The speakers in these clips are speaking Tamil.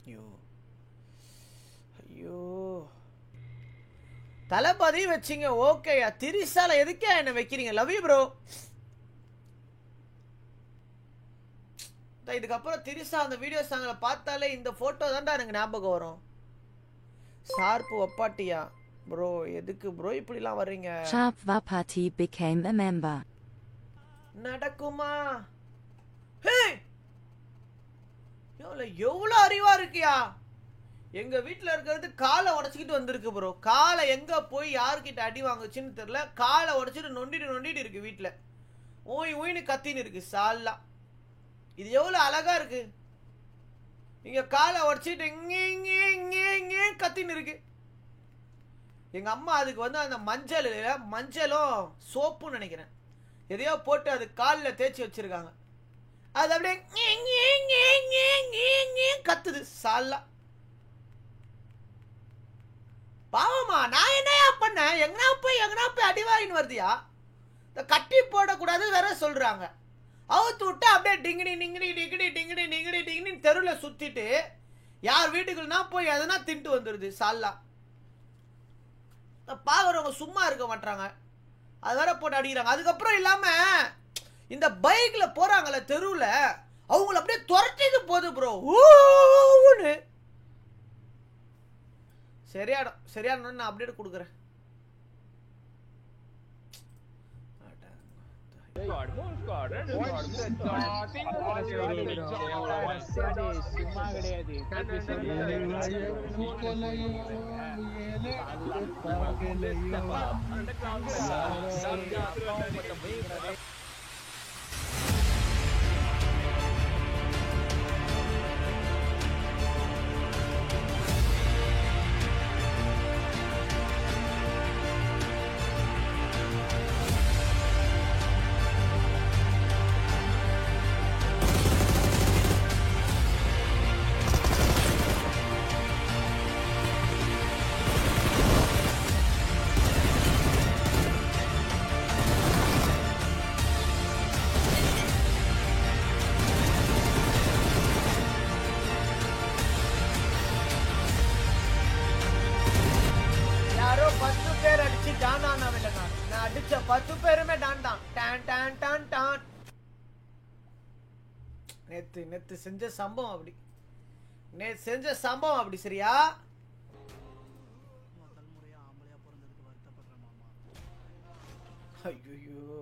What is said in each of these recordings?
ஐயோ ஐயோ தளபதி வச்சிங்க ஓகேயா. திரிசால எதுக்கே என்ன வைக்கிறீங்க? Love you bro. இதுக்கப்புறம் திரிசா அந்த வீடியோ சாங்ல பார்த்தாலே இந்த போட்டோ தான்டா எனக்கு ஞாபகம் வரும். ஷார்ப் ஒப்பாட்டியா ப்ரோ? எதுக்கு ப்ரோ இப்படிலாம் வர்றீங்க? Sharp Vapati became a member. நடக்குமா? ஹே எவ்வளவு அறிவா இருக்கியா? எங்க வீட்டுல இருக்கிறது காலை உடைச்சிக்கிட்டு வந்திருக்கு ப்ரோ. காலை எங்க போய் யாருக்கிட்ட அடி வாங்குச்சுன்னு தெரியல. காலை உடைச்சிட்டு நொண்டிட்டு இருக்கு வீட்டுல. ஓய் ஓய்னு கத்தின்னு இருக்கு சாலா. இது எவ்வளவு அழகா இருக்கு. இங்க காலை உடைச்சிட்டு இங்கே கத்தின்னு இருக்கு. எங்க அம்மா அதுக்கு வந்து அந்த மஞ்சளும் சோப்புன்னு நினைக்கிறேன் எதையோ போட்டு அது காலில் தேய்ச்சி வச்சிருக்காங்க. அது அப்படியே கத்துது சாலா. பாவமா நான் என்னையா பண்ணேன்? எங்கனா போய் அடிவாயின்னு வருதியா? கட்டி போடக்கூடாது வேற சொல்றாங்க. அவுத்து விட்டு அப்படியே டிங்கிடி தெருவில் சுத்திட்டு யார் வீட்டுக்குள்ளா போய் எதனா தின்ட்டு வந்துருது சாலா. பாக்குறவங்க சும்மா இருக்க மாட்டாங்க. அது வேற போட்டு அடிக்கிறாங்க. அதுக்கப்புறம் இல்லாம இந்த பைக்ல போறாங்கல்ல தெருவுல, அவங்கள அப்படியே துரட்டிட்டு போகுது ப்ரோ. ஊன்னு சரியானு நான் அப்டேட் கொடுக்குறேன். அடிச்ச 10 பேருமே don don don don don don. நேத்து செஞ்ச சம்பவம் அப்படி சரியா? ஐயோ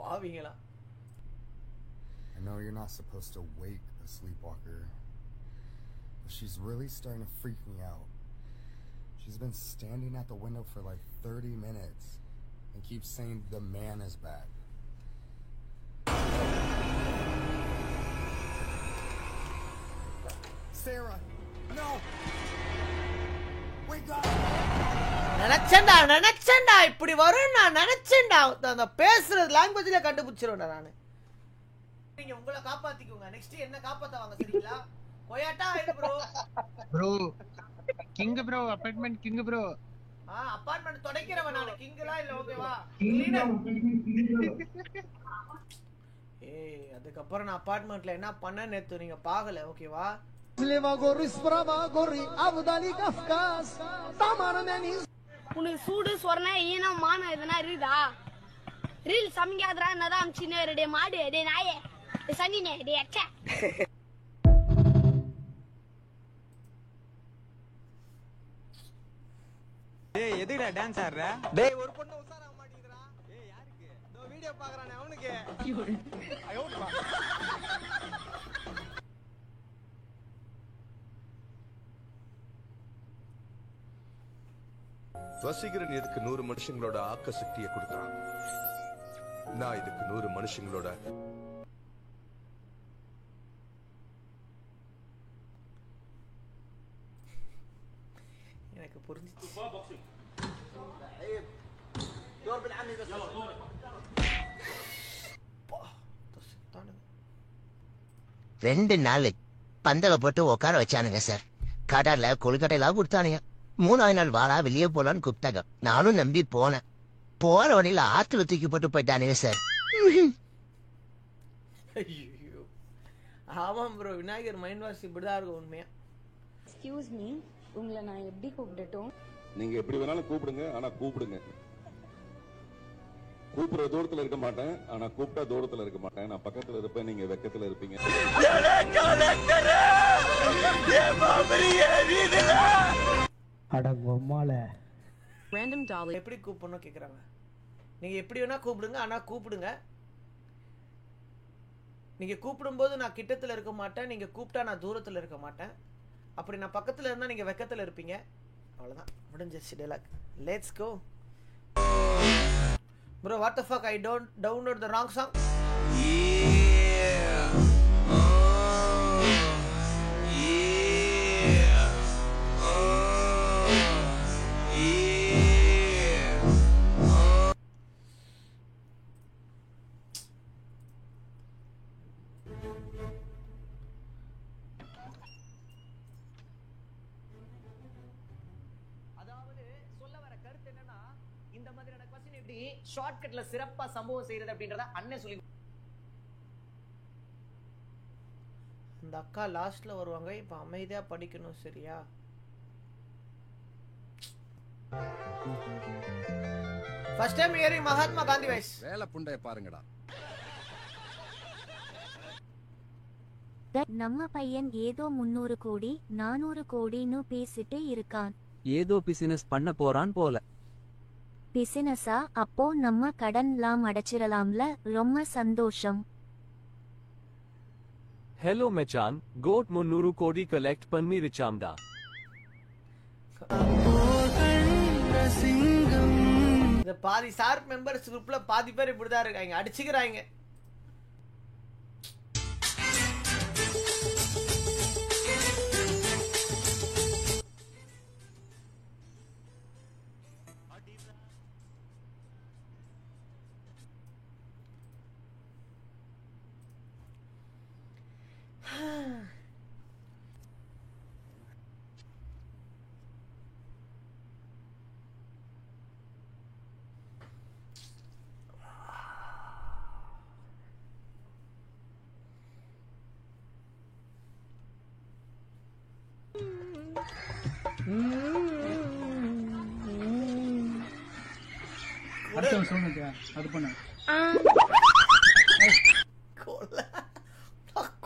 பாவீங்களா? I know you're not supposed to wake a sleepwalker, but she's really starting to freak me out. She's been standing at the window for like 30 minutes and keeps saying the man is back. Sarah, no! Wake up! நினைச்சேன்டா இப்படி வரும். நான் நினைச்சேன்டா அந்த பேசுறது லாங்குவேஜ்ல கண்டுபிடிச்சிருவேன்டா நானு. நீங்க உங்களை காப்பாத்திக்கோங்க. நெக்ஸ்ட் என்ன காப்பாத்துவாங்க சரிங்களா? கொயாட்டா ஐடு bro king bro apartment king bro. Apartment துடைக்கிறவன் நான். கிங்லா இல்ல ஓகேவா? ஏய் அதுக்கப்புறம் நான் அபார்ட்மெண்ட்ல என்ன பண்ணேன்னு நேத்து நீங்க பாக்கல ஓகேவா? உனக்கு சூடு சொரணை ஈனம் மானம் எதுனா இருக்குதா? ரீல் சமைக்காதரா என்னதான் அமிச்சினே ரெடே மாடு டே நாயே சனினே டே அச்சா. டேய் எதுக்குடா டான்ஸ் ஆடுற? டேய் ஒரு பொண்ணு உசார ஆக மாட்டீங்கடா. ஏய் யாருக்கு? இந்த வீடியோ பார்க்கறானே அவனுக்கு. ஐயோ வசீகரன் இதுக்கு 100 மனுஷங்களோட ஆக்க சக்தியை கொடுக்குறான். நான் இதுக்கு 100 மனுஷங்களோட எனக்கு புரிஞ்சிச்சு. 2 நாள் பந்தல போட்டு உட்கார வச்சானுங்க சார். கடல்ல கொழுக்கட்டையெல்லாம் கொடுத்தானுங்க. 3ஆவது நாள் வாடா வெளியே போலான்னு கூப்பிட்டாங்க. நானும் நம்பி போனேன். போற வழியில ஆத்துல தூக்கி போட்டு போயிட்டானுங்க சார். ஐயோ ஆமாம் ப்ரோ, விநாயகர் மைண்ட் வாஷ் இப்படிதான் இருக்கும் உண்மையா. எக்ஸ்கியூஸ் மீ, உங்களை நான் எப்படி கூப்பிடட்டும்? நீங்க எப்படி வேணாலும் கூப்பிடுங்க, ஆனா கூப்பிடுங்க. கூப்பிடுற தூரத்துல இருக்க மாட்டேன், ஆனா கூப்பிட்டா தூரத்துல இருக்க மாட்டேன். நான் பக்கத்துல இருப்பேன், நீங்க வெக்கத்துல இருப்பீங்க. எப்படி கூப்பிடணும் கேக்குறாங்க. நீங்க எப்படி வேணா கூப்பிடுங்க, ஆனா கூப்பிடுங்க. நீங்க கூப்பிடும்போது நான் கிட்டத்துல இருக்க மாட்டேன், நீங்க கூப்பிட்டா நான் தூரத்துல இருக்க மாட்டேன். அப்படி நான் பக்கத்துல இருந்தா நீங்க வெக்கத்துல இருப்பீங்க. அவ்வளவுதான், முடிஞ்சிருச்சு dialogue. Let's go bro. What the fuck, I don't download the wrong song. ஷார்ட்கட்ல சிறப்பா சம்பவம் செய்யறது அப்படின்றத அண்ணன் சொல்லி. இந்த அக்கா லாஸ்ட்ல வருவாங்க. இப்ப அமைதியா படிக்கணும், சரியா? First time hearing Mahatma Gandhi voice. வேலை புண்டைய பாருங்கடா. நம்ம பையன் ஏதோ 300 கோடி 400 கோடின்னு பேசிட்டு இருக்கான். ஏதோ பிசினஸ் பண்ண போறான் போல. பிசினஸா? அப்போ நம்ம கடன்லாம் அடைச்சிரலாம்ல. ரொம்ப சந்தோஷம். ஹலோ மச்சான், கோட் 300 கோடி கலெக்ட் பண்ணிருச்சாம்டா. இந்த பாதி சார்ப் மெம்பர்ஸ் குரூப்ல பாதி பேர் இப்படிதான் இருக்காங்க, அடிச்சுக்கிறாங்க.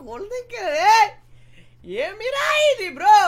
Colde que, ¡eh! ¡Mira ahí, bro!